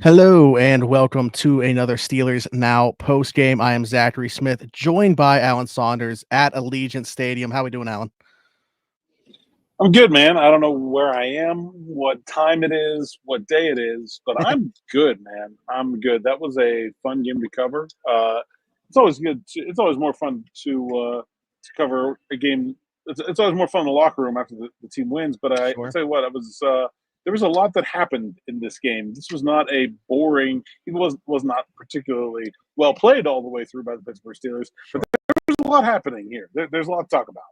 Hello and welcome to another Steelers Now post game. I am Zachary Smith, joined by Alan Saunders at Allegiant Stadium. How we doing, Alan? I'm good, man. I don't know where I am, what time it is, what day it is, but I'm good, man. I'm good. That was a fun game to cover. It's always good. It's always more fun to cover a game. It's always more fun in the locker room after the team wins. But I'll Sure. tell you what, there was a lot that happened in this game. This was not a boring. It was not particularly well played all the way through by the Pittsburgh Steelers. Sure. There's a lot happening here. There's a lot to talk about.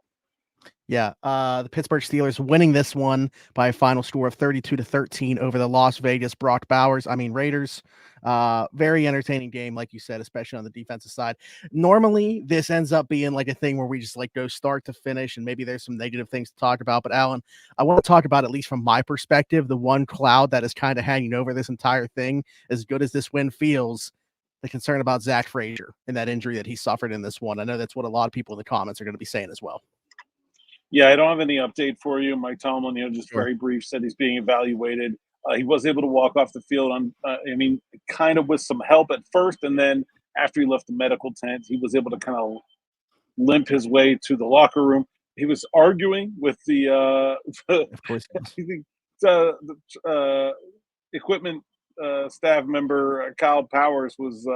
Yeah, the Pittsburgh Steelers winning this one by a final score of 32-13 over the Las Vegas Raiders. Very entertaining game, like you said, especially on the defensive side. Normally, this ends up being like a thing where we just like go start to finish, and maybe there's some negative things to talk about. But Alan, I want to talk about, at least from my perspective, the one cloud that is kind of hanging over this entire thing. As good as this win feels, the concern about Zach Frazier and that injury that he suffered in this one. I know that's what a lot of people in the comments are going to be saying as well. Yeah, I don't have any update for you. Mike Tomlin, just Sure. very brief, said he's being evaluated. He was able to walk off the field kind of with some help at first, and then after he left the medical tent, he was able to kind of limp his way to the locker room. He was arguing with the Of course. equipment staff member Kyle Powers was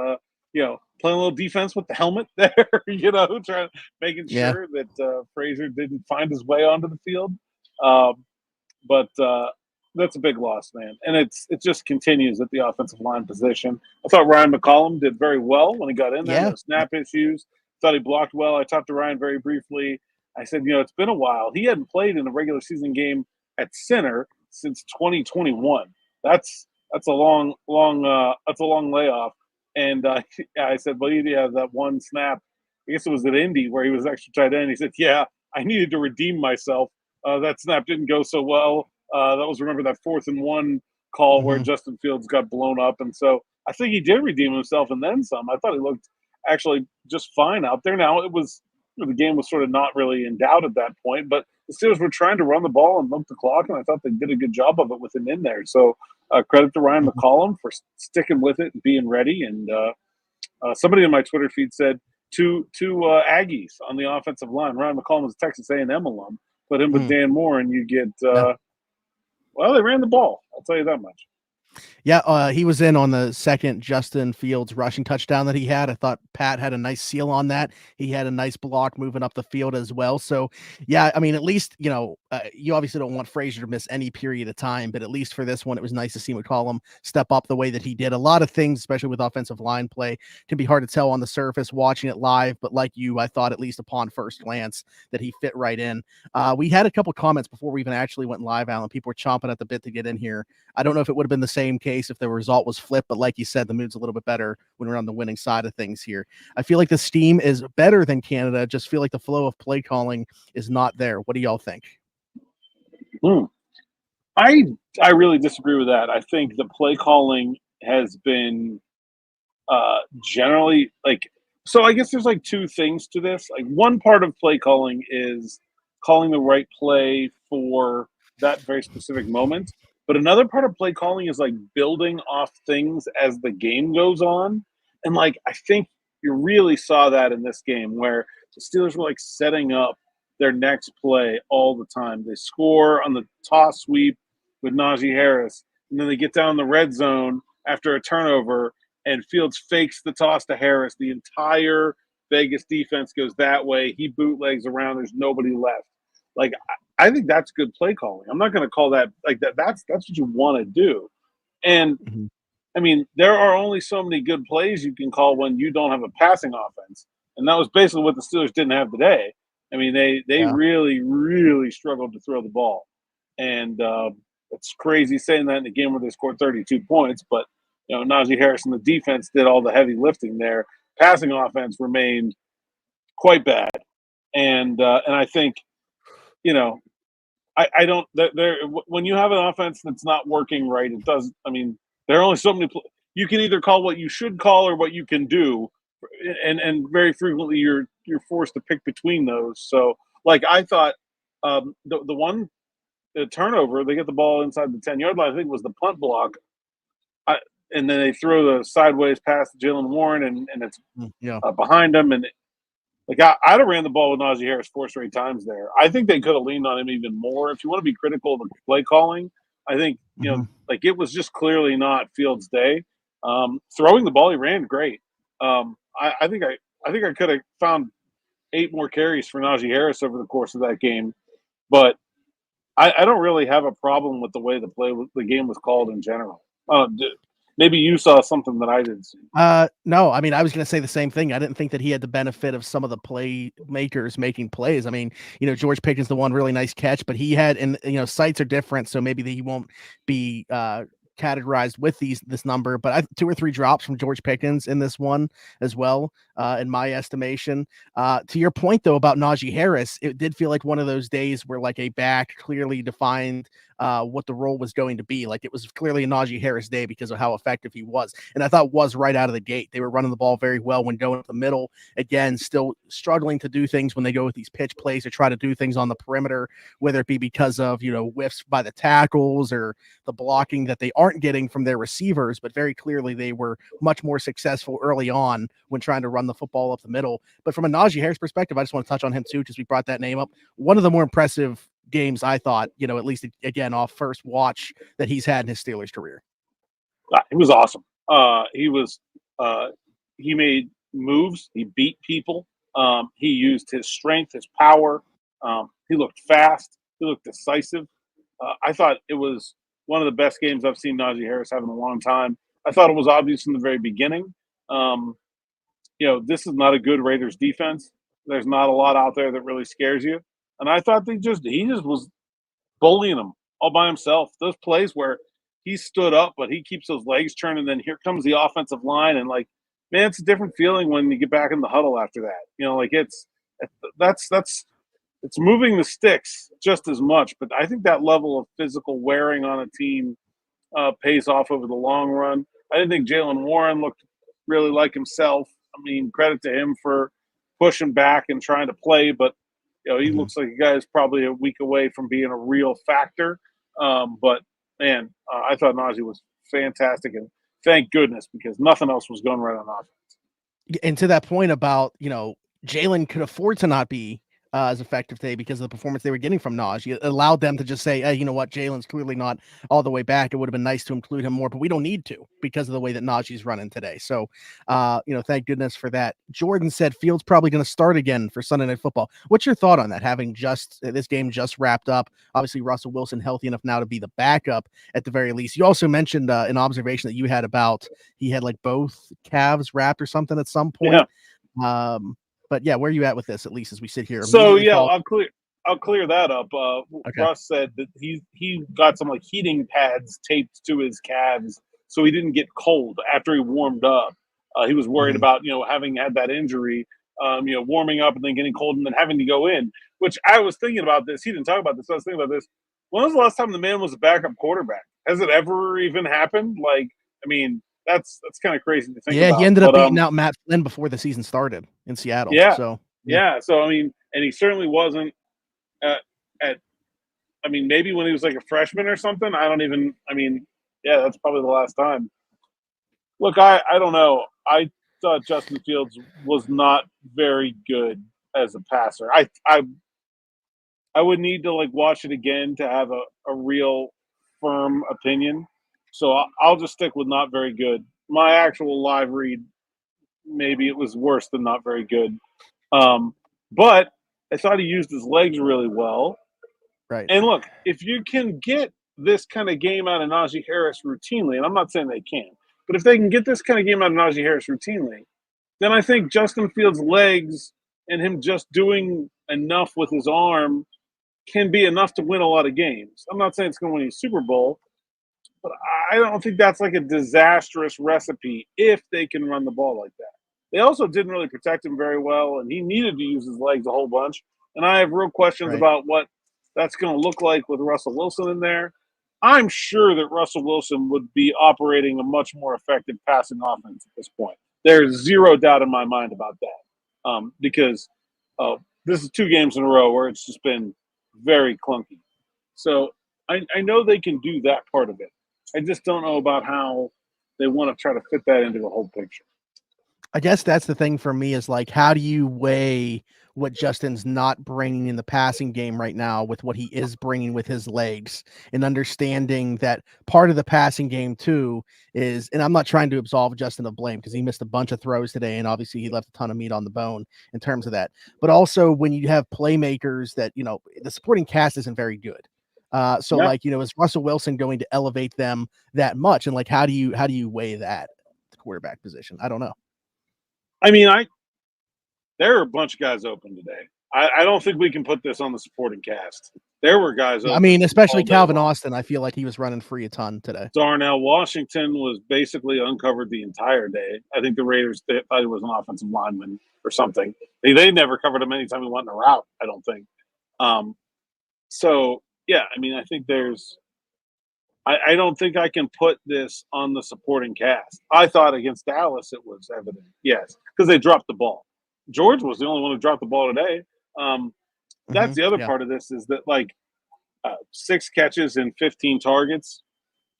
playing a little defense with the helmet there, making Yeah. sure that Frazier didn't find his way onto the field. But that's a big loss, man, and it just continues at the offensive line position. I thought Ryan McCollum did very well when he got in there. Yeah. No snap issues. Thought he blocked well. I talked to Ryan very briefly. I said, it's been a while. He hadn't played in a regular season game at center since 2021. That's a long layoff. And I said, well, yeah, that one snap, I guess it was at Indy where he was extra tight end. He said, yeah, I needed to redeem myself. That snap didn't go so well. Remember that 4th and 1 call where Justin Fields got blown up. And so I think he did redeem himself and then some. I thought he looked actually just fine out there. Now, the game was sort of not really in doubt at that point, but the Steelers were trying to run the ball and milk the clock, and I thought they did a good job of it with him in there. So credit to Ryan McCollum for sticking with it and being ready. And somebody in my Twitter feed said two Aggies on the offensive line. Ryan McCollum is a Texas A&M alum. Put him with Dan Moore, and you get they ran the ball. I'll tell you that much. Yeah, he was in on the second Justin Fields rushing touchdown that he had. I thought Pat had a nice seal on that. He had a nice block moving up the field as well. So, yeah, I mean, at least, you obviously don't want Frazier to miss any period of time, but at least for this one, it was nice to see McCollum step up the way that he did. A lot of things, especially with offensive line play, can be hard to tell on the surface watching it live, but like you, I thought at least upon first glance that he fit right in. We had a couple comments before we even actually went live, Alan. People were chomping at the bit to get in here. I don't know if it would have been the same case if the result was flipped, but like you said, the mood's a little bit better when we're on the winning side of things here. I feel like the steam is better than Canada. Just feel like the flow of play calling is not there. What do y'all think? I really disagree with that. I think the play calling has been generally so I guess there's two things to this. One part of play calling is calling the right play for that very specific moment. But another part of play calling is building off things as the game goes on. And I think you really saw that in this game where the Steelers were setting up their next play all the time. They score on the toss sweep with Najee Harris, and then they get down in the red zone after a turnover, and Fields fakes the toss to Harris. The entire Vegas defense goes that way. He bootlegs around. There's nobody left. I think that's good play calling. I'm not going to call that that. That's what you want to do. And I mean, there are only so many good plays you can call when you don't have a passing offense. And that was basically what the Steelers didn't have today. I mean, they really, really struggled to throw the ball. And it's crazy saying that in a game where they scored 32 points, but Najee Harris and the defense did all the heavy lifting there. Passing offense remained quite bad. And I think, I don't. When you have an offense that's not working right, it does. I mean, there are only so many. You can either call what you should call or what you can do, and very frequently you're forced to pick between those. So, I thought, the turnover, they get the ball inside the 10-yard line. I think it was the punt block. and then they throw the sideways pass to Jalen Warren, and it's Yeah. behind him. And like I'd have ran the ball with Najee Harris 4 straight times there. I think they could have leaned on him even more. If you want to be critical of the play calling, I think like it was just clearly not Fields' day. Throwing the ball, he ran great. I think I could have found 8 more carries for Najee Harris over the course of that game, but I don't really have a problem with the way the game was called in general. Maybe you saw something that I didn't see. No, I mean, I was going to say the same thing. I didn't think that he had the benefit of some of the playmakers making plays. I mean, George Pickens, the one really nice catch, but he had, and sites are different, so maybe he won't be categorized with this number, but 2 or 3 drops from George Pickens in this one as well, in my estimation. To your point though about Najee Harris, it did feel like one of those days where like a back clearly defined what the role was going to be. Like it was clearly a Najee Harris day because of how effective he was, and I thought was right out of the gate. They were running the ball very well when going to the middle. Again, still struggling to do things when they go with these pitch plays or try to do things on the perimeter, whether it be because of whiffs by the tackles or the blocking that they aren't getting from their receivers, but very clearly they were much more successful early on when trying to run the football up the middle. But from a Najee Harris perspective, I just want to touch on him too, because we brought that name up. One of the more impressive games I thought, at least again off first watch, that he's had in his Steelers career. It was awesome. He made moves. He beat people. He used his strength, his power. He looked fast. He looked decisive. I thought it was one of the best games I've seen Najee Harris have in a long time. I thought it was obvious from the very beginning. This is not a good Raiders defense. There's not a lot out there that really scares you. And I thought he just was bullying them all by himself. Those plays where he stood up, but he keeps those legs turning. Then here comes the offensive line, and man, it's a different feeling when you get back in the huddle after that. It's moving the sticks just as much. But I think that level of physical wearing on a team pays off over the long run. I didn't think Jalen Warren looked really like himself. I mean, credit to him for pushing back and trying to play, but he looks like a guy who's probably a week away from being a real factor. But man, I thought Najee was fantastic, and thank goodness, because nothing else was going right on offense. And to that point about Jalen could afford to not be as effective today because of the performance they were getting from Najee. It allowed them to just say, hey, you know what, Jalen's clearly not all the way back. It would have been nice to include him more, but we don't need to because of the way that Najee's running today. So, thank goodness for that. Jordan said Fields probably going to start again for Sunday Night Football. What's your thought on that? Having this game just wrapped up, obviously Russell Wilson healthy enough now to be the backup at the very least. You also mentioned an observation that you had about he had like both calves wrapped or something at some point. Yeah. But yeah, where are you at with this, at least as we sit here? So yeah, I'll clear that up. Okay. Russ said that he got some heating pads taped to his calves so he didn't get cold after he warmed up. He was worried about having had that injury, warming up and then getting cold and then having to go in. Which I was thinking about this. He didn't talk about this. I was thinking about this. When was the last time the man was a backup quarterback? Has it ever even happened? That's kind of crazy to think about. Yeah, he ended up beating out Matt Flynn before the season started in Seattle. Yeah. So So, and he certainly wasn't maybe when he was like a freshman or something. That's probably the last time. Look, I don't know. I thought Justin Fields was not very good as a passer. I would need to watch it again to have a real firm opinion. So I'll just stick with not very good. My actual live read, maybe it was worse than not very good. But I thought he used his legs really well. Right. And look, if you can get this kind of game out of Najee Harris routinely, and I'm not saying they can, but if they can get this kind of game out of Najee Harris routinely, then I think Justin Fields' legs and him just doing enough with his arm can be enough to win a lot of games. I'm not saying it's going to win a Super Bowl, but I don't think that's a disastrous recipe if they can run the ball like that. They also didn't really protect him very well, and he needed to use his legs a whole bunch. And I have real questions about what that's going to look like with Russell Wilson in there. I'm sure that Russell Wilson would be operating a much more effective passing offense at this point. There's zero doubt in my mind about that, because this is 2 games in a row where it's just been very clunky. So I know they can do that part of it. I just don't know about how they want to try to fit that into the whole picture. I guess that's the thing for me is like, how do you weigh what Justin's not bringing in the passing game right now with what he is bringing with his legs, and understanding that part of the passing game too is, and I'm not trying to absolve Justin of blame because he missed a bunch of throws today, and obviously he left a ton of meat on the bone in terms of that. But also when you have playmakers that, the supporting cast isn't very good. So Yeah. like, is Russell Wilson going to elevate them that much? And like, how do you weigh that, the quarterback position? I don't know. I mean, there are a bunch of guys open today. I don't think we can put this on the supporting cast. There were guys open. I mean, especially all day Calvin long. Austin. I feel like he was running free a ton today. Darnell Washington was basically uncovered the entire day. I think the Raiders thought he was an offensive lineman or something. They never covered him anytime he went in a route, I don't think. So, yeah, I mean, I think I don't think I can put this on the supporting cast. I thought against Dallas it was evident, yes, because they dropped the ball. George was the only one who dropped the ball today. That's the other part of this is that, 6 catches and 15 targets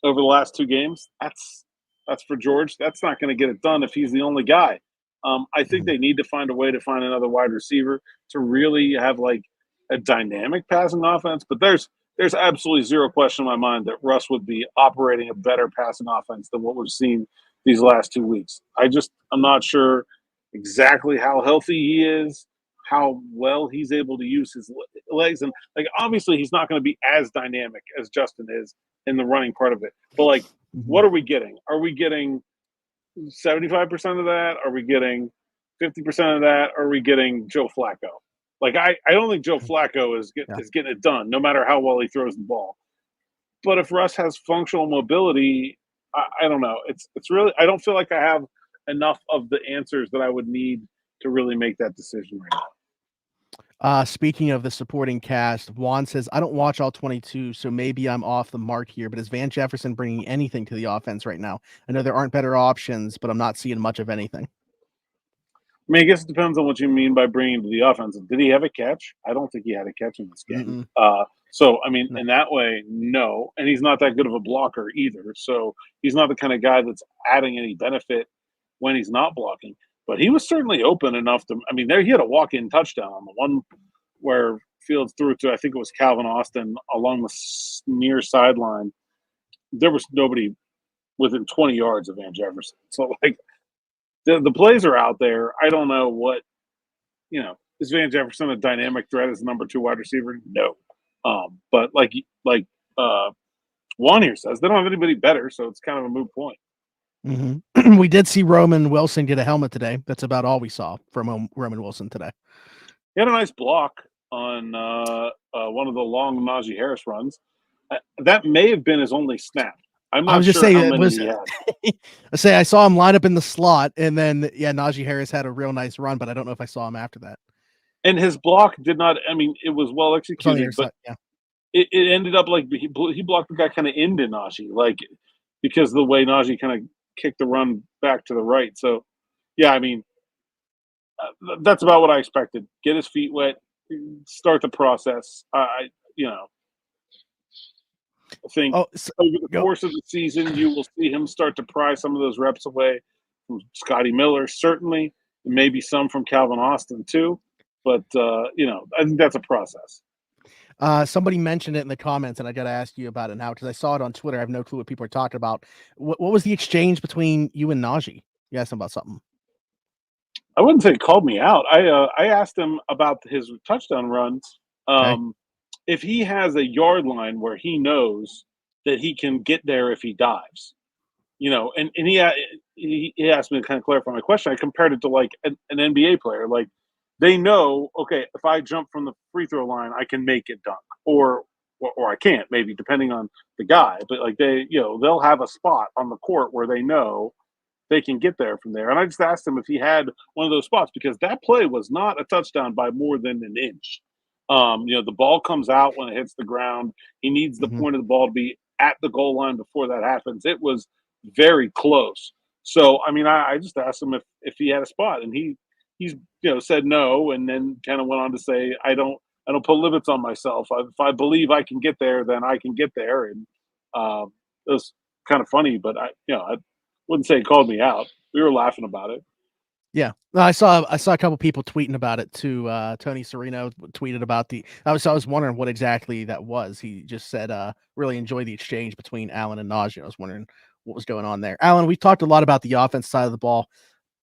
over the last 2 games. That's for George. That's not going to get it done if he's the only guy. I think they need to find a way to find another wide receiver to really have a dynamic passing offense. But there's absolutely zero question in my mind that Russ would be operating a better passing offense than what we've seen these last 2 weeks. I'm not sure exactly how healthy he is, how well he's able to use his legs. And obviously he's not going to be as dynamic as Justin is in the running part of it. But what are we getting? Are we getting 75% of that? Are we getting 50% of that? Are we getting Joe Flacco? I don't think Joe Flacco is getting it done, no matter how well he throws the ball. But if Russ has functional mobility, I don't know. It's really, I don't feel like I have enough of the answers that I would need to really make that decision right now. Speaking of the supporting cast, Juan says, I don't watch all 22, so maybe I'm off the mark here, but is Van Jefferson bringing anything to the offense right now? I know there aren't better options, but I'm not seeing much of anything. I mean, I guess it depends on what you mean by bringing to the offense. Did he have a catch? I don't think he had a catch in this game. So, I mean, in that way, no. And he's not that good of a blocker either. So he's not the kind of guy that's adding any benefit when he's not blocking. But he was certainly open enough to – I mean, he had a walk-in touchdown on the one where Fields threw it to, I think it was Calvin Austin, along the near sideline. There was nobody within 20 yards of Van Jefferson. So, the plays are out there. I don't know what – is Van Jefferson a dynamic threat as the number 2 wide receiver? No. But like Juan here says, they don't have anybody better, so it's kind of a moot point. We did see Roman Wilson get a helmet today. That's about all we saw from Roman Wilson today. He had a nice block on one of the long Najee Harris runs. That may have been his only snap. I'm not sure how many he had. I saw him line up in the slot, and then Najee Harris had a real nice run, but I don't know if I saw him after that. And his block did not. I mean, it was well executed, but it ended up he blocked the guy kind of into Najee, because the way Najee kind of kicked the run back to the right. So, yeah, I mean, that's about what I expected. Get his feet wet, start the process. I think over the course of the season, you will see him start to pry some of those reps away from Scotty Miller, certainly, and maybe some from Calvin Austin too. But, I think that's a process. Somebody mentioned it in the comments, and I got to ask you about it now because I saw it on Twitter. I have no clue what people are talking about. What was the exchange between you and Najee? You asked him about something. I wouldn't say he called me out. I asked him about his touchdown runs. If he has a yard line where he knows that he can get there if he dives, and he asked me to kind of clarify my question. I compared it to an NBA player. They know, okay, if I jump from the free throw line, I can make it dunk, or I can't, maybe depending on the guy. But they'll have a spot on the court where they know they can get there from there. And I just asked him if he had one of those spots because that play was not a touchdown by more than an inch. The ball comes out when it hits the ground. He needs the point of the ball to be at the goal line before that happens. It was very close. So, I mean, I just asked him if he had a spot, and he's said no, and then kind of went on to say, I don't put limits on myself. If I believe I can get there, then I can get there. And it was kind of funny, but wouldn't say he called me out. We were laughing about it. Yeah. No, I saw a couple people tweeting about it too. Tony Serino tweeted about I was wondering what exactly that was. He just said, really enjoy the exchange between Allen and Najee. I was wondering what was going on there. Allen, we talked a lot about the offense side of the ball.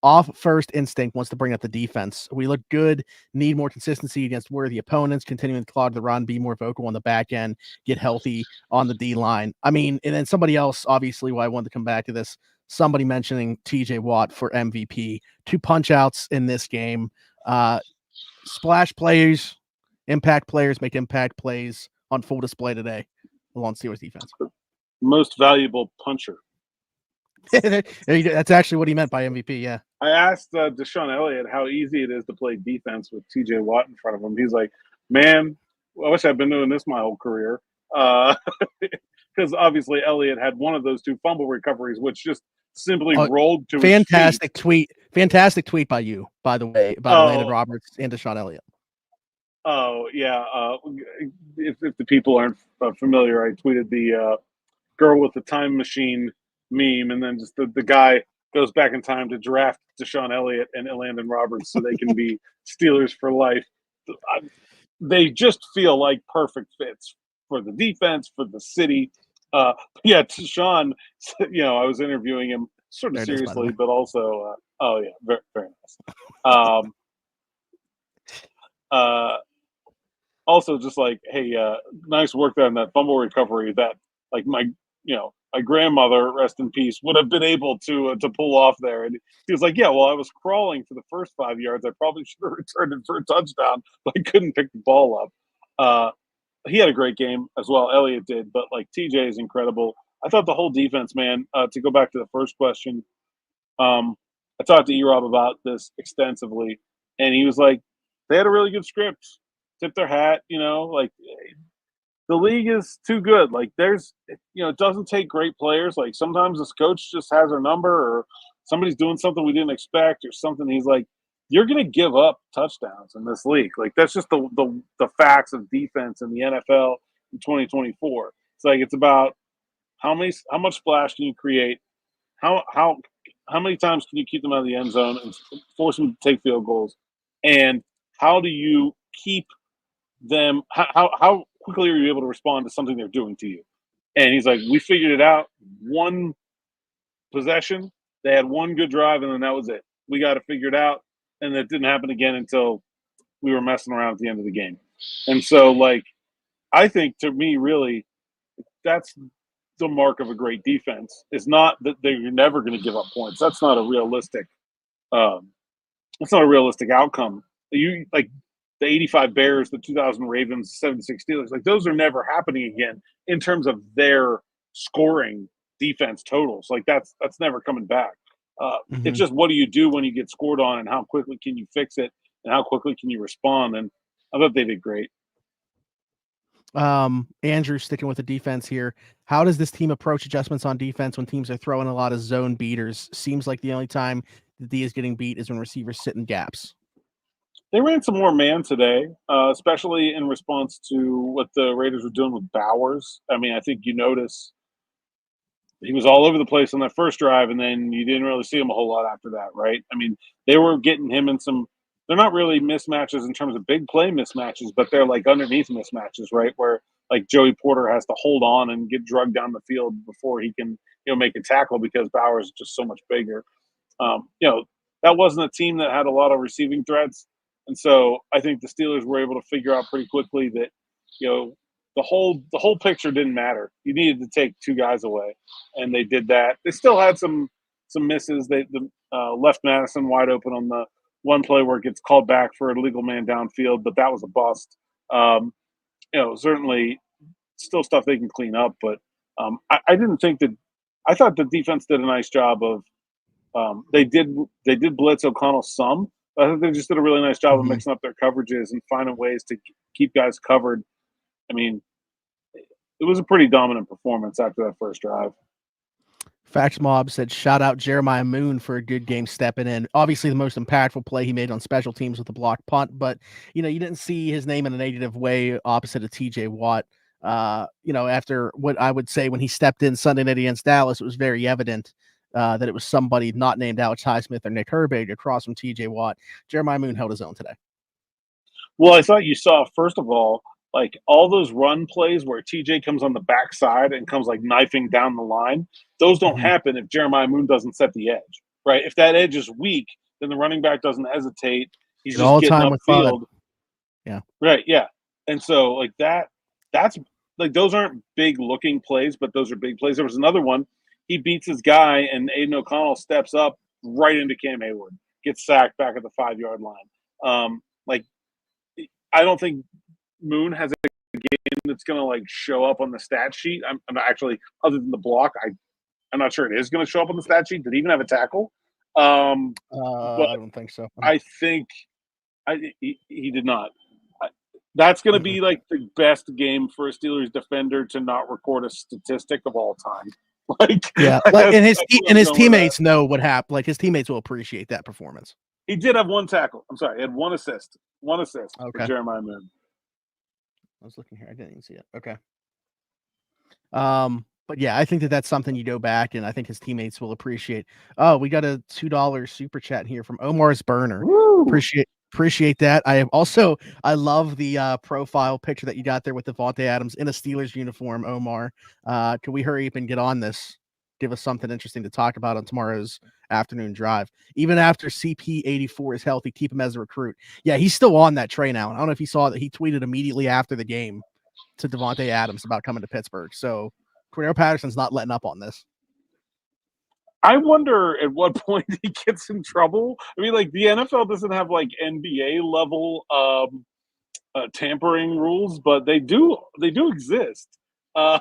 Off first instinct wants to bring up the defense. We look good, need more consistency against worthy opponents, continuing to clog the run, be more vocal on the back end, get healthy on the D line. I mean, and then somebody else, obviously, why I wanted to come back to this, somebody mentioning TJ Watt for MVP. 2 punch outs in this game. Splash plays, impact players make impact plays on full display today along Steelers defense. Most valuable puncher. That's actually what he meant by MVP. Yeah. I asked Deshaun Elliott how easy it is to play defense with TJ Watt in front of him. He's like, man, I wish I'd been doing this my whole career. Because obviously Elliott had one of those 2 fumble recoveries, which just simply rolled to fantastic his feet. Fantastic tweet by you, by the way, about Landon Roberts and Deshaun Elliott. Oh, yeah. If the people aren't familiar, I tweeted the girl with the time machine meme, and then just the guy goes back in time to draft Deshaun Elliott and Landon Roberts so they can be Steelers for life. They just feel like perfect fits for the defense, for the city. Yeah, Deshaun, I was interviewing him sort of seriously, but also, very, very nice. Also, just like, hey, nice work there on that fumble recovery that, like, my grandmother, rest in peace, would have been able to pull off there. And he was like, yeah, well, I was crawling for the first 5 yards. I probably should have returned it for a touchdown, but I couldn't pick the ball up. He had a great game as well. Elliott did, but like TJ is incredible. I thought the whole defense, man, to go back to the first question, I talked to E-Rob about this extensively, and he was like, they had a really good script. Tip their hat, like the league is too good. Like it doesn't take great players. Like sometimes this coach just has our number, or somebody's doing something we didn't expect or something. He's like, you're going to give up touchdowns in this league. Like that's just the facts of defense in the NFL in 2024. It's like, it's about how much splash can you create? How many times can you keep them out of the end zone and force them to take field goals? And how do you keep them, how quickly are you able to respond to something they're doing to you? And he's like, we figured it out. One possession, they had one good drive, and then that was it. We got to figure it out. And that didn't happen again until we were messing around at the end of the game. And so, like, I think, to me, really, that's the mark of a great defense. Is not that they're never going to give up points. That's not a realistic outcome. You, like, the 85 Bears, the 2000 Ravens, 76 Steelers, like those are never happening again in terms of their scoring defense totals. Like that's never coming back. It's just, what do you do when you get scored on, and how quickly can you fix it, and how quickly can you respond? And I thought they did great. Andrew, sticking with the defense here, how does this team approach adjustments on defense when teams are throwing a lot of zone beaters? Seems like the only time the D is getting beat is when receivers sit in gaps. They ran some more man today, especially in response to what the Raiders were doing with Bowers. I mean, I think you notice he was all over the place on that first drive, and then you didn't really see him a whole lot after that, right? I mean, they were getting him in some – they're not really mismatches in terms of big play mismatches, but they're like underneath mismatches, right, where like Joey Porter has to hold on and get drugged down the field before he can make a tackle because Bowers is just so much bigger. That wasn't a team that had a lot of receiving threats. And so I think the Steelers were able to figure out pretty quickly that, the whole picture didn't matter. You needed to take 2 guys away, and they did that. They still had some misses. They left Madison wide open on the one play where it gets called back for a legal man downfield, but that was a bust. Certainly still stuff they can clean up, but I didn't think that. I thought the defense did a nice job of. They did blitz O'Connell some. I think they just did a really nice job of mixing up their coverages and finding ways to keep guys covered. I mean, it was a pretty dominant performance after that first drive. Fax Mob said, shout out Jeremiah Moon for a good game stepping in. Obviously, the most impactful play he made on special teams with the block punt, but, you didn't see his name in a negative way opposite of TJ Watt. After what I would say when he stepped in Sunday night against Dallas, it was very evident that it was somebody not named Alex Highsmith or Nick Herbig across from TJ Watt. Jeremiah Moon held his own today. Well, I thought you saw, first of all, like all those run plays where TJ comes on the backside and comes like knifing down the line. Those don't happen if Jeremiah Moon doesn't set the edge, right? If that edge is weak, then the running back doesn't hesitate. He's just all getting time with upfield. Yeah. Right. Yeah. And so like that's like those aren't big looking plays, but those are big plays. There was another one. He beats his guy, and Aiden O'Connell steps up right into Cam Hayward, gets sacked back at the 5-yard line. Like I don't think Moon has a game that's going to like show up on the stat sheet. I'm actually, other than the block, I'm not sure it is going to show up on the stat sheet. Did he even have a tackle? But I don't think so. I think he did not. That's going to be like the best game for a Steelers defender to not record a statistic of all time. Like, yeah, like, and his teammates know what happened. Like his teammates will appreciate that performance. He did have one tackle. I'm sorry, he had one assist. For Jeremiah Moon. I was looking here. I didn't even see it. Okay. But yeah, I think that's something you go back, and I think his teammates will appreciate. Oh, we got a $2 super chat here from Omar's Burner. Woo! Appreciate that. I love the profile picture that you got there with Devontae Adams in a Steelers uniform. Omar, can we hurry up and get on this? Give us something interesting to talk about on tomorrow's afternoon drive. Even after CP84 is healthy, keep him as a recruit. Yeah, he's still on that train now. And I don't know if you saw that he tweeted immediately after the game to Devontae Adams about coming to Pittsburgh. So Cordero Patterson's not letting up on this. I wonder at what point he gets in trouble. I mean, like the NFL doesn't have like NBA level tampering rules, but they do exist. I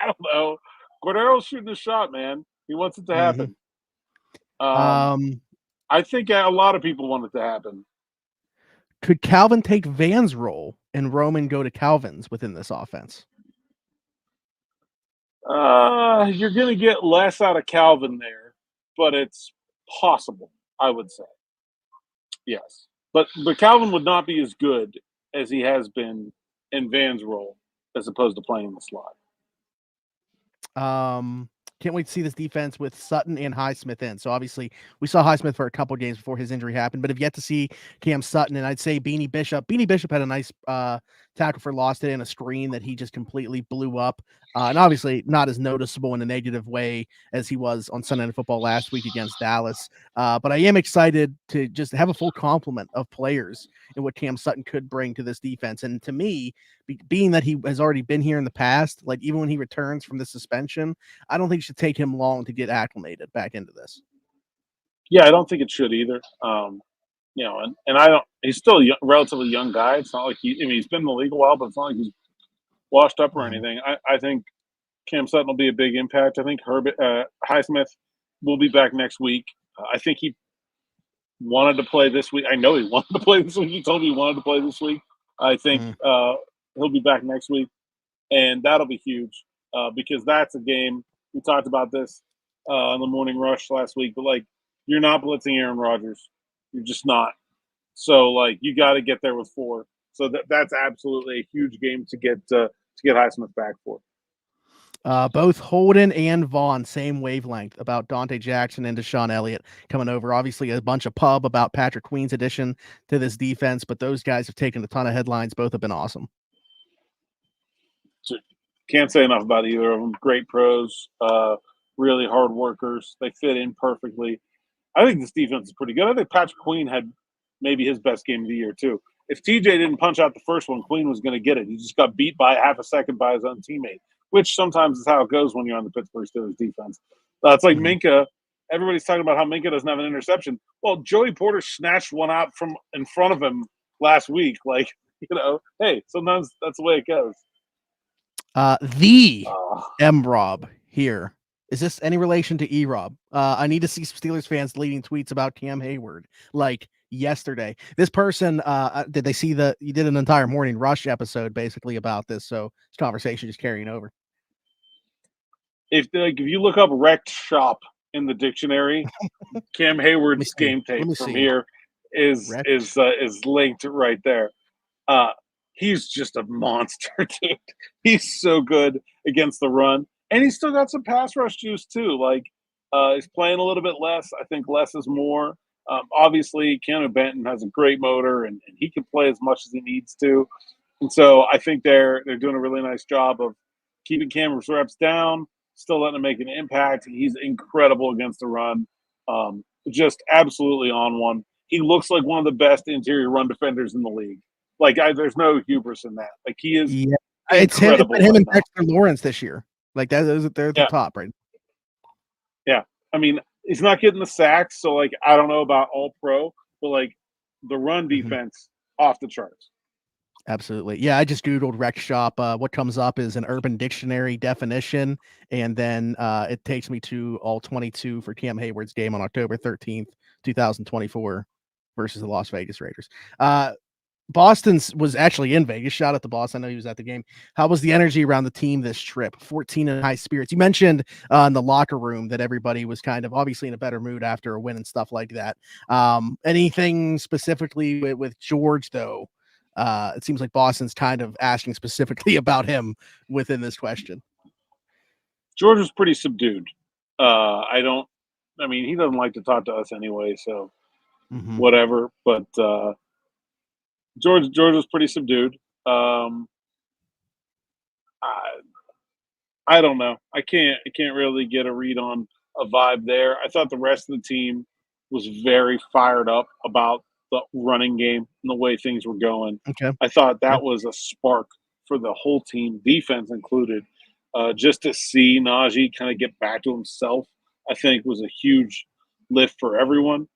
don't know. Cordero's shooting a shot, man. He wants it to happen. I think a lot of people want it to happen. Could Calvin take Van's role and Roman go to Calvin's within this offense? You're going to get less out of Calvin there, but it's possible, I would say. Yes. But Calvin would not be as good as he has been in Van's role as opposed to playing in the slot. Can't wait to see this defense with Sutton and Highsmith in. So obviously we saw Highsmith for a couple of games before his injury happened, but have yet to see Cam Sutton. And I'd say Beanie Bishop had a nice tackle for loss today and a screen that he just completely blew up. And obviously not as noticeable in a negative way as he was on Sunday Night Football last week against Dallas. But I am excited to just have a full complement of players and what Cam Sutton could bring to this defense. And to me, being that he has already been here in the past, like even when he returns from the suspension, I don't think it should take him long to get acclimated back into this. Yeah, I don't think it should either. And I don't. He's still a relatively young guy. It's not like he's been in the league a while, but it's not like he's washed up or anything. I think Cam Sutton will be a big impact. I think Highsmith will be back next week. I think he wanted to play this week. I know he wanted to play this week. He told me he wanted to play this week. I think he'll be back next week, and that'll be huge because that's a game. We talked about this on the morning rush last week, but like you're not blitzing Aaron Rodgers. You're just not. So like you got to get there with 4. So that's absolutely a huge game to get Highsmith back for. Both Holden and Vaughn, same wavelength about Dante Jackson and Deshaun Elliott coming over. Obviously, a bunch of pub about Patrick Queen's addition to this defense, but those guys have taken a ton of headlines. Both have been awesome. So, can't say enough about either of them. Great pros, really hard workers. They fit in perfectly. I think this defense is pretty good. I think Patrick Queen had maybe his best game of the year, too. If TJ didn't punch out the first one, Queen was going to get it. He just got beat by half a second by his own teammate, which sometimes is how it goes when you're on the Pittsburgh Steelers defense. It's like Minka. Everybody's talking about how Minka doesn't have an interception. Well, Joey Porter snatched one out from in front of him last week. Like, hey, sometimes that's the way it goes. M-Rob here. Is this any relation to E-Rob? I need to see some Steelers fans leading tweets about Cam Hayward. Like yesterday, this person, did they see you did an entire morning rush episode basically about this. So this conversation just carrying over. If you look up wrecked shop in the dictionary, Cam Hayward's game tape from here is linked right there. He's just a monster, dude. He's so good against the run. And he's still got some pass rush juice too. Like He's playing a little bit less. I think less is more. Obviously, Keanu Benton has a great motor, and he can play as much as he needs to. And so I think they're doing a really nice job of keeping Cameron's reps down, still letting him make an impact. He's incredible against the run, just absolutely on one. He looks like one of the best interior run defenders in the league. Like there's no hubris in that. Like he is it's him, incredible. him and Dexter Lawrence this year. Like they're at the top, right? Yeah, I mean he's not getting the sacks, so like I don't know about all pro, but like the run defense off the charts. Absolutely. Yeah, I just Googled Rec Shop. What comes up is an Urban Dictionary definition, and then it takes me to all 22 for Cam Hayward's game on October 13th, 2024 versus the Las Vegas Raiders. Boston's was actually in Vegas. Shout out to Boston. I know he was at the game. How was the energy around the team this trip? 14 in high spirits. You mentioned in the locker room that everybody was kind of obviously in a better mood after a win and stuff like that. Anything specifically with George, though? It seems like Boston's kind of asking specifically about him within this question. George was pretty subdued. I mean, he doesn't like to talk to us anyway, so whatever. But George was pretty subdued. I don't know. I can't really get a read on a vibe there. I thought the rest of the team was very fired up about the running game and the way things were going. Okay. I thought that was a spark for the whole team, defense included. Just to see Najee kind of get back to himself, I think was a huge lift for everyone.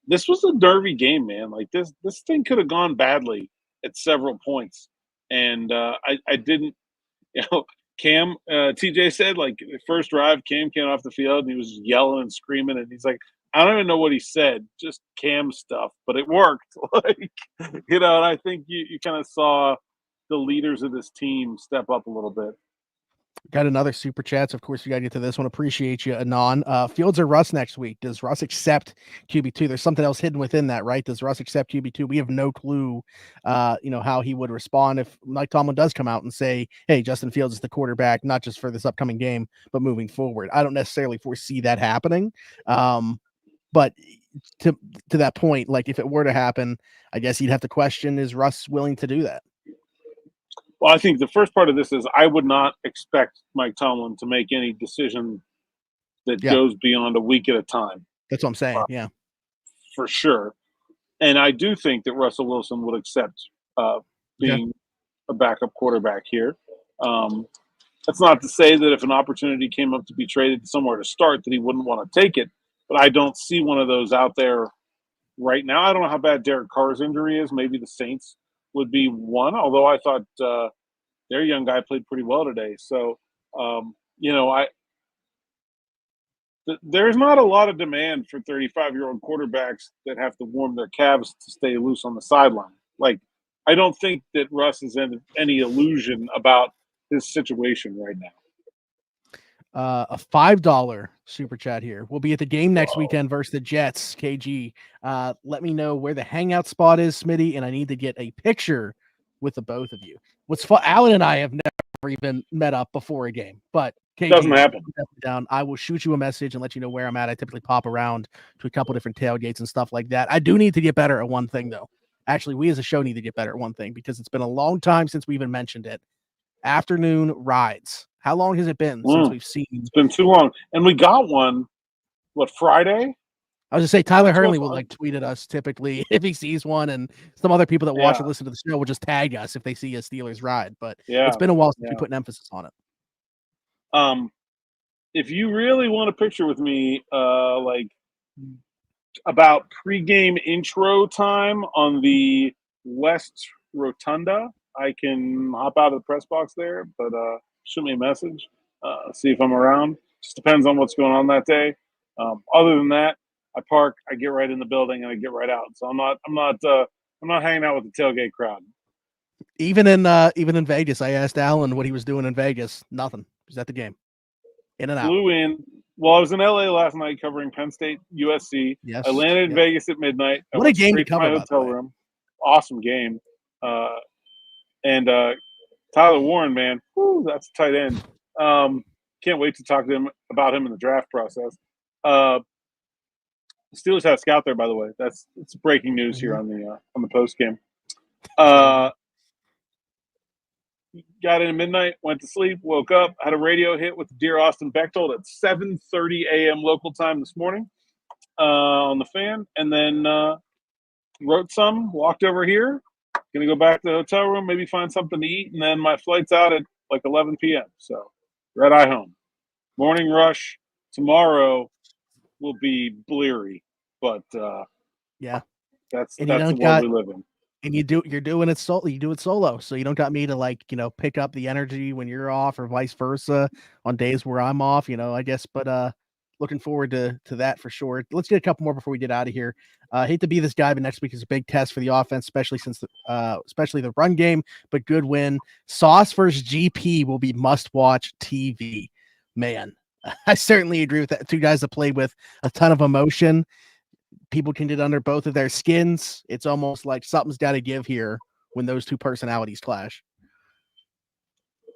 This was a derby game, man. Like this thing could have gone badly at several points. And I didn't, Cam, TJ said, like, the first drive, Cam came off the field and he was yelling and screaming. And he's like, I don't even know what he said, just Cam stuff, but it worked. And I think you kind of saw the leaders of this team step up a little bit. Got another super chats. Of course, we got to get to this one. Appreciate you, Anon. Fields or Russ next week? Does Russ accept QB2? There's something else hidden within that, right? Does Russ accept QB2? We have no clue, how he would respond if Mike Tomlin does come out and say, hey, Justin Fields is the quarterback, not just for this upcoming game, but moving forward. I don't necessarily foresee that happening. But to that point, like if it were to happen, I guess you'd have to question, is Russ willing to do that? Well, I think the first part of this is I would not expect Mike Tomlin to make any decision that goes beyond a week at a time. That's what I'm saying. Yeah, for sure. And I do think that Russell Wilson would accept being a backup quarterback here. That's not to say that if an opportunity came up to be traded somewhere to start that he wouldn't want to take it, but I don't see one of those out there right now. I don't know how bad Derek Carr's injury is. Maybe the Saints would be one, although I thought their young guy played pretty well today. So, there's not a lot of demand for 35-year-old quarterbacks that have to warm their calves to stay loose on the sideline. Like, I don't think that Russ is in any illusion about his situation right now. A $5 super chat here. We'll be at the game next weekend versus the Jets. KG, let me know where the hangout spot is, Smitty, and I need to get a picture with the both of you. What's fun? Alan and I have never even met up before a game, but KG, doesn't happen. Down. I will shoot you a message and let you know where I'm at. I typically pop around to a couple different tailgates and stuff like that. I do need to get better at one thing, though. Actually, we as a show need to get better at one thing because it's been a long time since we even mentioned it. Afternoon rides. How long has it been since we've seen? It's been too long. And we got one, Friday? I was going to say, Tyler Hurley will tweet at us typically if he sees one, and some other people that watch and listen to the show will just tag us if they see a Steelers ride. But it's been a while since we put an emphasis on it. If you really want a picture with me, about pregame intro time on the West Rotunda, I can hop out of the press box there, but shoot me a message, see if I'm around. Just depends on what's going on that day. Other than that, I park, I get right in the building, and I get right out. So I'm not hanging out with the tailgate crowd. Even in Vegas, I asked Alan what he was doing in Vegas. Nothing. He was at the game. In and out. Flew in. Well, I was in LA last night covering Penn State, USC. Yes. I landed in Vegas at midnight. What a game to cover! My hotel room. Awesome game. And Tyler Warren, man, that's a tight end. can't wait to talk to him about him in the draft process. Uh, the Steelers have a scout there, by the way. It's breaking news here on the post game. Got in at midnight, went to sleep, woke up, had a radio hit with Dear Austin Bechtold at 7:30 a.m. local time this morning on the fan, and then wrote some, walked over here, gonna go back to the hotel room, maybe find something to eat, and then my flight's out at like 11 p.m. So red eye home. Morning rush tomorrow will be bleary, but yeah, that's and the world we live in. And you're doing it solo. You do it solo, so you don't got me to like pick up the energy when you're off, or vice versa on days where I'm off. I guess, but looking forward to that for sure. Let's get a couple more before we get out of here. Hate to be this guy, but next week is a big test for the offense, especially since especially the run game. But good win. Sauce versus GP will be must-watch TV. Man, I certainly agree with that. Two guys that play with a ton of emotion. People can get under both of their skins. It's almost like something's got to give here when those two personalities clash.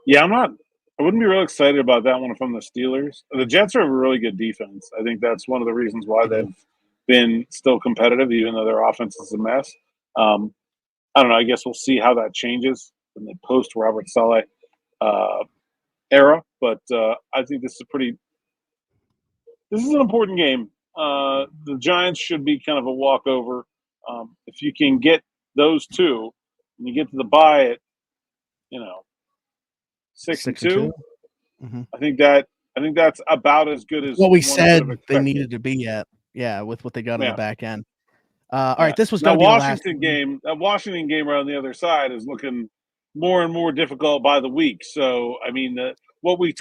Yeah, I wouldn't be real excited about that one from the Steelers. The Jets are a really good defense. I think that's one of the reasons why they've been still competitive, even though their offense is a mess. I don't know. I guess we'll see how that changes in the post Robert Saleh era. But I think this is an important game. The Giants should be kind of a walkover. If you can get those two, and you get to the bye at 6-2. Mm-hmm. I think that's about as good as what we said they needed to be at. Yeah, with what they got on the back end. All right, this was going to be the last game. That Washington game right on the other side is looking more and more difficult by the week. So I mean, what we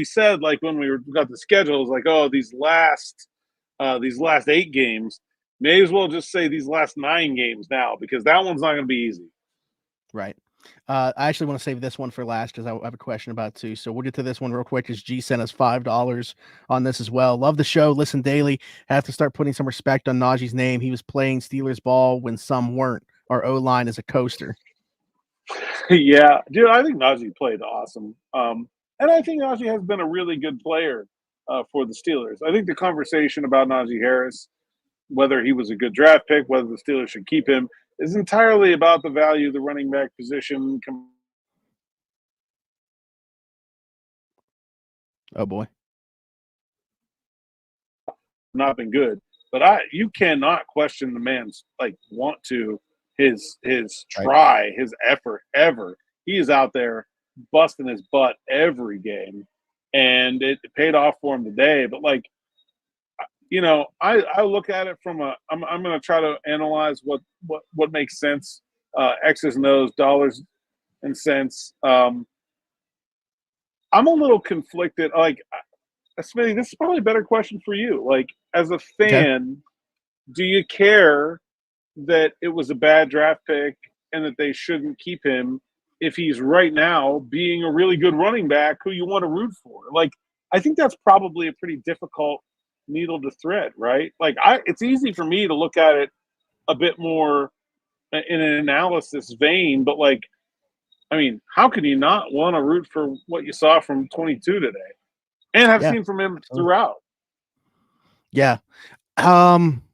said like when we got the schedule is like, oh, these last 8 games, may as well just say these last 9 games now, because that one's not going to be easy. Right. I actually want to save this one for last because I have a question about it too. So we'll get to this one real quick because G sent us $5 on this as well. Love the show. Listen daily. Have to start putting some respect on Najee's name. He was playing Steelers ball when some weren't. Our O-line is a coaster. Yeah, dude, I think Najee played awesome. And I think Najee has been a really good player for the Steelers. I think the conversation about Najee Harris, whether he was a good draft pick, whether the Steelers should keep him, is entirely about the value of the running back position. Oh boy, not been good, but you cannot question the man's his try, his effort ever. He is out there busting his butt every game, and it paid off for him today. But I look at it from I'm going to try to analyze what makes sense, X's and O's, dollars and cents. I'm a little conflicted. Smitty, this is probably a better question for you. Like, as a fan, do you care that it was a bad draft pick and that they shouldn't keep him if he's right now being a really good running back who you want to root for? Like, I think that's probably a pretty difficult needle to thread, right? Like, it's easy for me to look at it a bit more in an analysis vein, but I mean, how can you not want to root for what you saw from 22 today and have seen from him throughout? Yeah.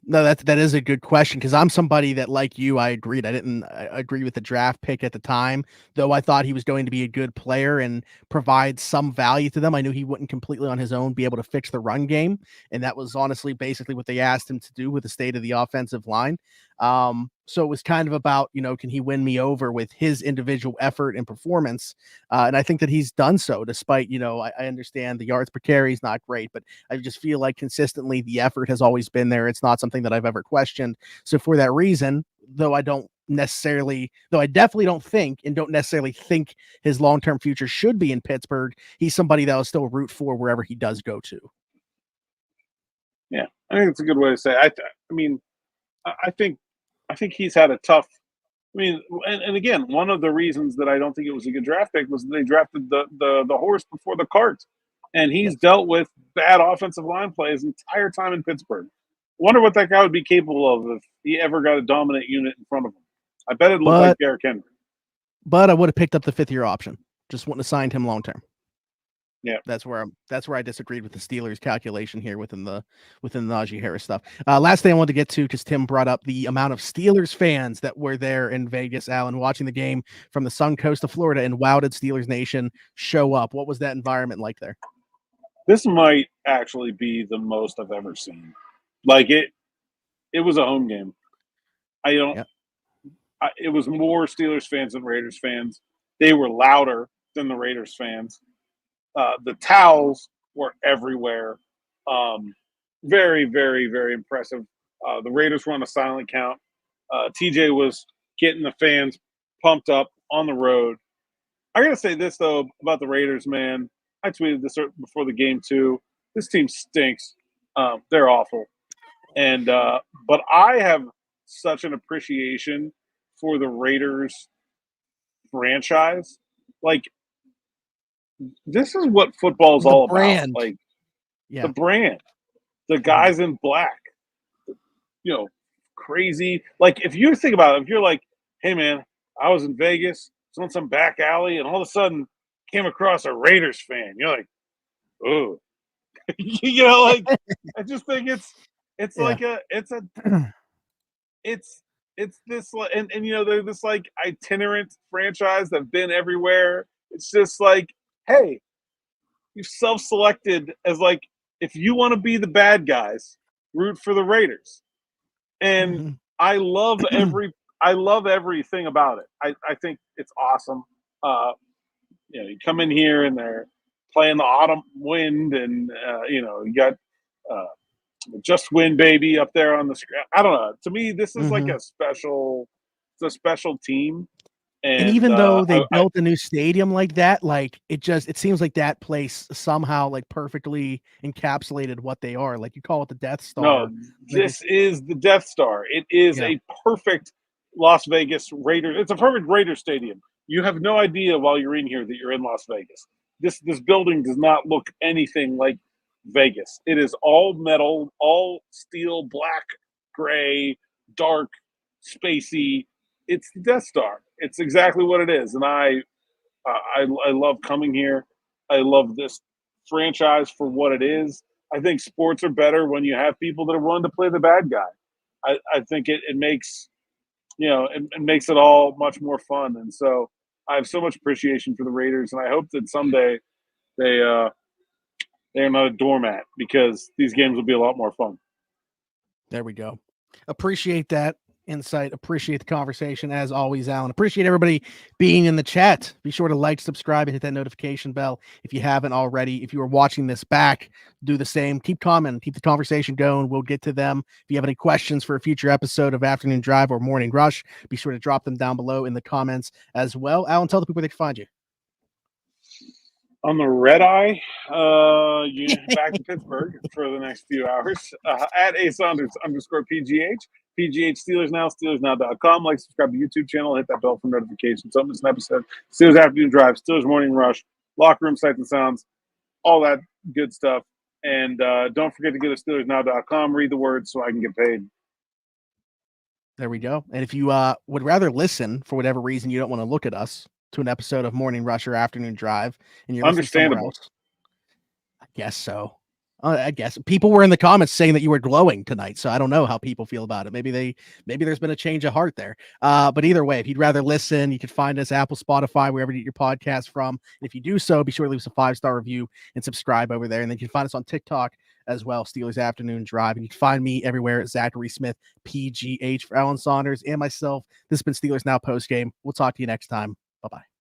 No, that is a good question, because I'm somebody that, like you, I didn't agree with the draft pick at the time, though I thought he was going to be a good player and provide some value to them. I knew he wouldn't completely on his own be able to fix the run game, and that was honestly basically what they asked him to do with the state of the offensive line. So it was kind of about, can he win me over with his individual effort and performance? And I think that he's done so, despite, I understand the yards per carry is not great, but I just feel like consistently the effort has always been there. It's not something that I've ever questioned. So for that reason, though I definitely don't think and don't necessarily think his long-term future should be in Pittsburgh, he's somebody that I'll still root for wherever he does go to. Yeah, I think it's a good way to say it. I think he's had a tough. And again, one of the reasons that I don't think it was a good draft pick was they drafted the horse before the cart, and he's dealt with bad offensive line play his entire time in Pittsburgh. Wonder what that guy would be capable of if he ever got a dominant unit in front of him. I bet it looked like Derrick Henry. But I would have picked up the 5th-year option. Just wouldn't have signed him long term. Yeah. That's where I disagreed with the Steelers calculation here within the Najee Harris stuff. Last thing I wanted to get to, because Tim brought up the amount of Steelers fans that were there in Vegas, Alan, watching the game from the Sun Coast of Florida, and wow, did Steelers Nation show up? What was that environment like there? This might actually be the most I've ever seen. Like it was a home game. I don't. Yep. It was more Steelers fans than Raiders fans. They were louder than the Raiders fans. The towels were everywhere. Very, very, very impressive. The Raiders were on a silent count. TJ was getting the fans pumped up on the road. I got to say this, though, about the Raiders, man. I tweeted this before the game, too. This team stinks. They're awful. And but I have such an appreciation for the Raiders franchise. Like, this is what football is all about. Like, the brand, the guys in black, crazy. Like, if you think about it, if you're like, hey, man, I was in Vegas, was on some back alley, and all of a sudden came across a Raiders fan, you're like, oh, like, I just think it's this, and they're this like itinerant franchise that've been everywhere. It's just like, hey, you've self-selected as like, if you want to be the bad guys, root for the Raiders. And I love everything about it. I think it's awesome. You come in here and they're playing the autumn wind, and you got Just Win Baby up there on the screen. I don't know. To me, this is like it's a special team. And even though they built a new stadium like that, like it seems like that place somehow like perfectly encapsulated what they are. Like you call it the Death Star. No, this is the Death Star. It is a perfect Las Vegas Raiders. It's a perfect Raiders stadium. You have no idea while you're in here that you're in Las Vegas. This building does not look anything like Vegas. It is all metal, all steel, black, gray, dark, spacey. It's the Death Star. It's exactly what it is, and I love coming here. I love this franchise for what it is. I think sports are better when you have people that are willing to play the bad guy. I think it makes it makes it all much more fun, and so I have so much appreciation for the Raiders, and I hope that someday they're not a doormat, because these games will be a lot more fun. There we go. Appreciate that insight. Appreciate the conversation as always, Alan. Appreciate everybody being in the chat. Be sure to like, subscribe, and hit that notification bell if you haven't already. If you are watching this back, do the same. Keep commenting, keep the conversation going. We'll get to them. If you have any questions for a future episode of Afternoon Drive or Morning Rush, be sure to drop them down below in the comments as well. Alan, tell the people where they can find you. On the red eye, back to Pittsburgh for the next few hours at @Saunders_PGH. PGH Steelers Now, SteelersNow.com. Like, subscribe to the YouTube channel, hit that bell for notifications. Don't miss an episode. Steelers Afternoon Drive, Steelers Morning Rush, Locker Room Sights and Sounds, all that good stuff. And don't forget to go to SteelersNow.com, read the words so I can get paid. There we go. And if you would rather listen, for whatever reason you don't want to look at us, to an episode of Morning Rush or Afternoon Drive, and you're understandable. Else, I guess so. I guess people were in the comments saying that you were glowing tonight, so I don't know how people feel about it. Maybe there's been a change of heart there. But either way, if you'd rather listen, you can find us Apple, Spotify, wherever you get your podcast from. And if you do so, be sure to leave us a 5-star review and subscribe over there. And then you can find us on TikTok as well, Steelers Afternoon Drive. And you can find me everywhere at Zachary Smith, PGH, for Alan Saunders and myself. This has been Steelers Now Postgame. We'll talk to you next time. Bye-bye.